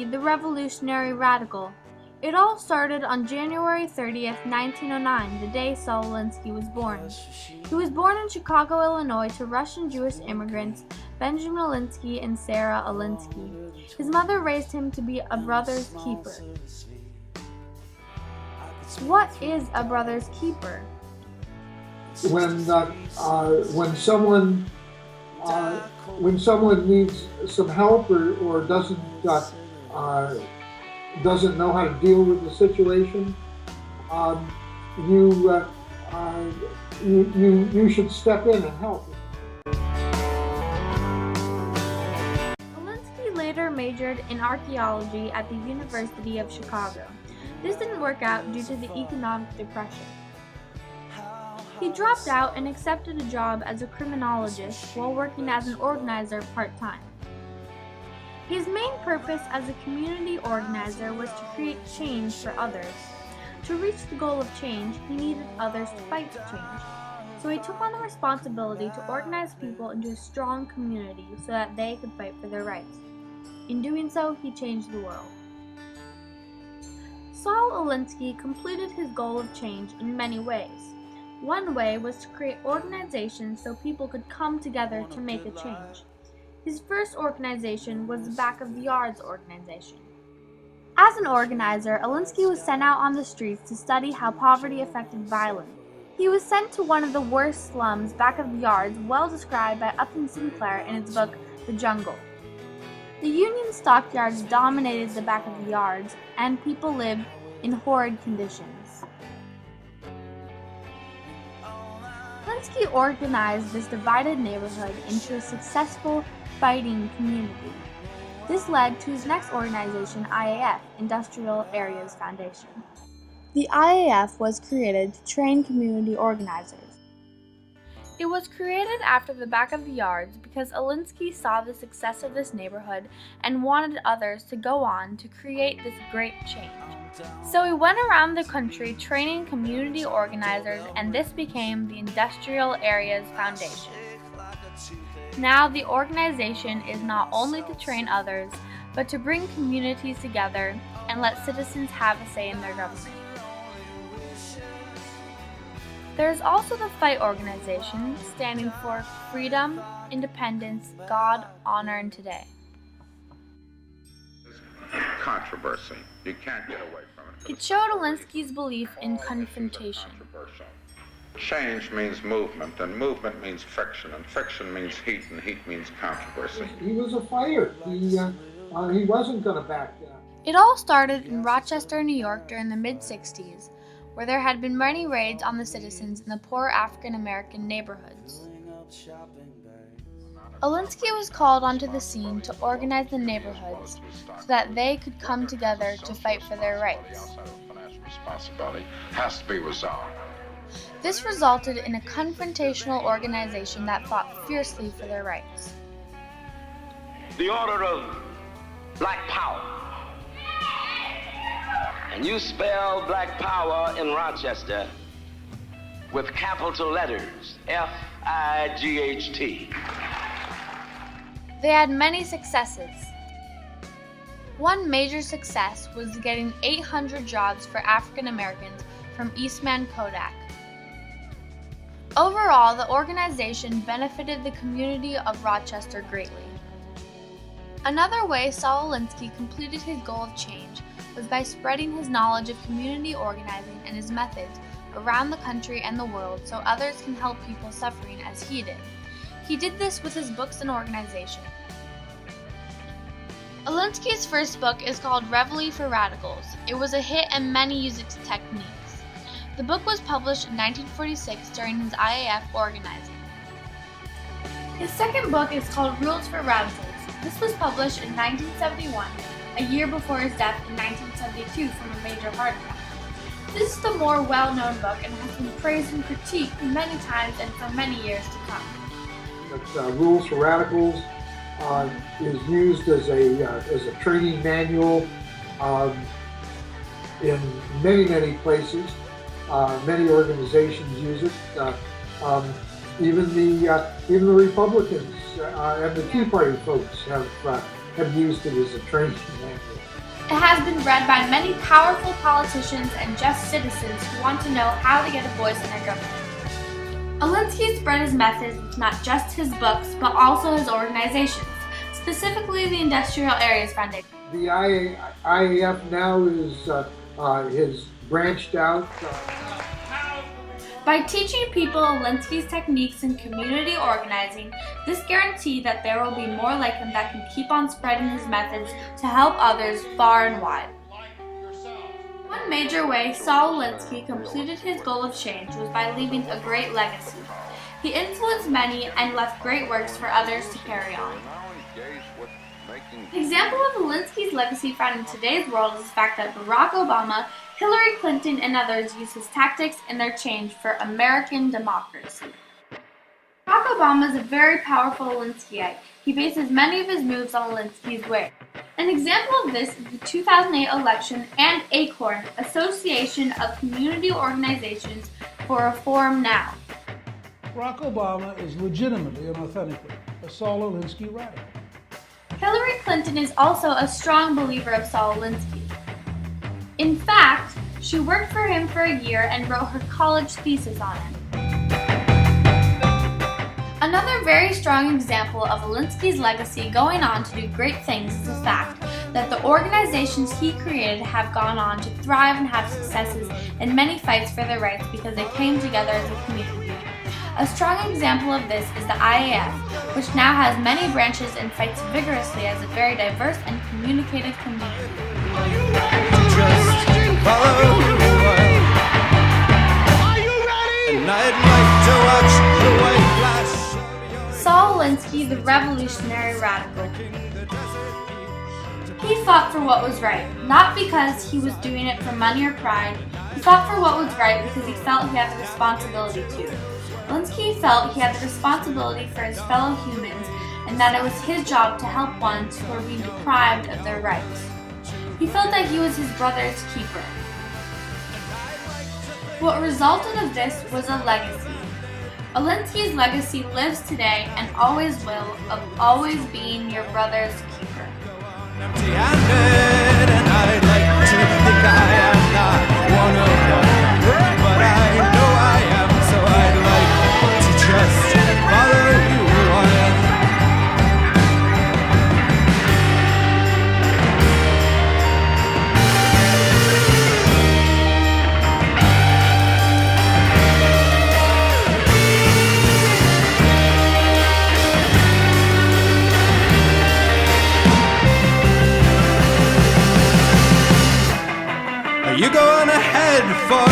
Alinsky, the revolutionary radical. It all started on January 30th, 1909, the day Saul Alinsky was born. He was born in Chicago, Illinois, to Russian Jewish immigrants Benjamin Alinsky and Sarah Alinsky. His mother raised him to be a brother's keeper. What is a brother's keeper? When someone needs some help or doesn't know how to deal with the situation, you should step in and help. Alinsky later majored in archaeology at the University of Chicago. This didn't work out due to the economic depression. He dropped out and accepted a job as a criminologist while working as an organizer part-time. His main purpose as a community organizer was to create change for others. To reach the goal of change, he needed others to fight for change. So he took on the responsibility to organize people into a strong community so that they could fight for their rights. In doing so, he changed the world. Saul Alinsky completed his goal of change in many ways. One way was to create organizations so people could come together to make a change. His first organization was the Back of the Yards organization. As an organizer, Alinsky was sent out on the streets to study how poverty affected violence. He was sent to one of the worst slums, Back of the Yards, well described by Upton Sinclair in his book, The Jungle. The Union stockyards dominated the Back of the Yards, and people lived in horrid conditions. Alinsky organized this divided neighborhood into a successful fighting community. This led to his next organization, IAF, Industrial Areas Foundation. The IAF was created to train community organizers. It was created after the Back of the Yards because Alinsky saw the success of this neighborhood and wanted others to go on to create this great change. So he went around the country training community organizers, and this became the Industrial Areas Foundation. Now the organization is not only to train others, but to bring communities together and let citizens have a say in their government. There is also the FIGHT organization, standing for Freedom, Independence, God, Honor, and Today. Controversy. You can't get away from it. It showed Alinsky's belief in confrontation. Change means movement, and movement means friction, and friction means heat, and heat means controversy. He was a fighter. He wasn't going to back down. It all started in Rochester, New York during the mid-60s, where there had been many raids on the citizens in the poor African-American neighborhoods. Alinsky was called onto the scene to organize the neighborhoods so that they could come together to fight for their rights. Responsibility has to be resolved. This resulted in a confrontational organization that fought fiercely for their rights. The order of Black Power. And you spell Black Power in Rochester with capital letters, F-I-G-H-T. They had many successes. One major success was getting 800 jobs for African Americans from Eastman Kodak. Overall, the organization benefited the community of Rochester greatly. Another way Saul Alinsky completed his goal of change was by spreading his knowledge of community organizing and his methods around the country and the world so others can help people suffering as he did. He did this with his books and organization. Alinsky's first book is called Reveille for Radicals. It was a hit and many used its techniques. The book was published in 1946 during his IAF organizing. His second book is called Rules for Radicals. This was published in 1971, a year before his death in 1972 from a major heart attack. This is the more well-known book and has been praised and critiqued many times and for many years to come. Rules for Radicals is used as a training manual in many places. Many organizations use it. Even the Republicans and the Tea Party folks have used it as a training manual. It has been read by many powerful politicians and just citizens who want to know how to get a voice in their government. Alinsky spread his methods with not just his books, but also his organizations, specifically the Industrial Areas Foundation. The IAF now is branched out. By teaching people Alinsky's techniques in community organizing, this guarantees that there will be more like him that can keep on spreading his methods to help others far and wide. One major way Saul Alinsky completed his goal of change was by leaving a great legacy. He influenced many and left great works for others to carry on. An example of Alinsky's legacy found in today's world is the fact that Barack Obama, Hillary Clinton, and others use his tactics and their change for American democracy. Barack Obama is a very powerful Alinskyite. He bases many of his moves on Alinsky's way. An example of this is the 2008 election and ACORN, Association of Community Organizations for Reform Now. Barack Obama is legitimately and authentically a Saul Alinsky radical. Hillary Clinton is also a strong believer of Saul Alinsky. In fact, she worked for him for a year and wrote her college thesis on him. Another very strong example of Alinsky's legacy going on to do great things is the fact that the organizations he created have gone on to thrive and have successes in many fights for their rights because they came together as a community. A strong example of this is the IAF, which now has many branches and fights vigorously as a very diverse and communicative community. Saul Alinsky, the revolutionary radical. He fought for what was right, not because he was doing it for money or pride. He fought for what was right because he felt he had the responsibility to. Alinsky felt he had the responsibility for his fellow humans and that it was his job to help ones who were being deprived of their rights. He felt that he was his brother's keeper. What resulted of this was a legacy. Alinsky's legacy lives today and always will, of always being your brother's keeper. Empty-handed, and I'd like to think I am not one of them, but I know I am, so I'd like to just follow you on. You go on ahead for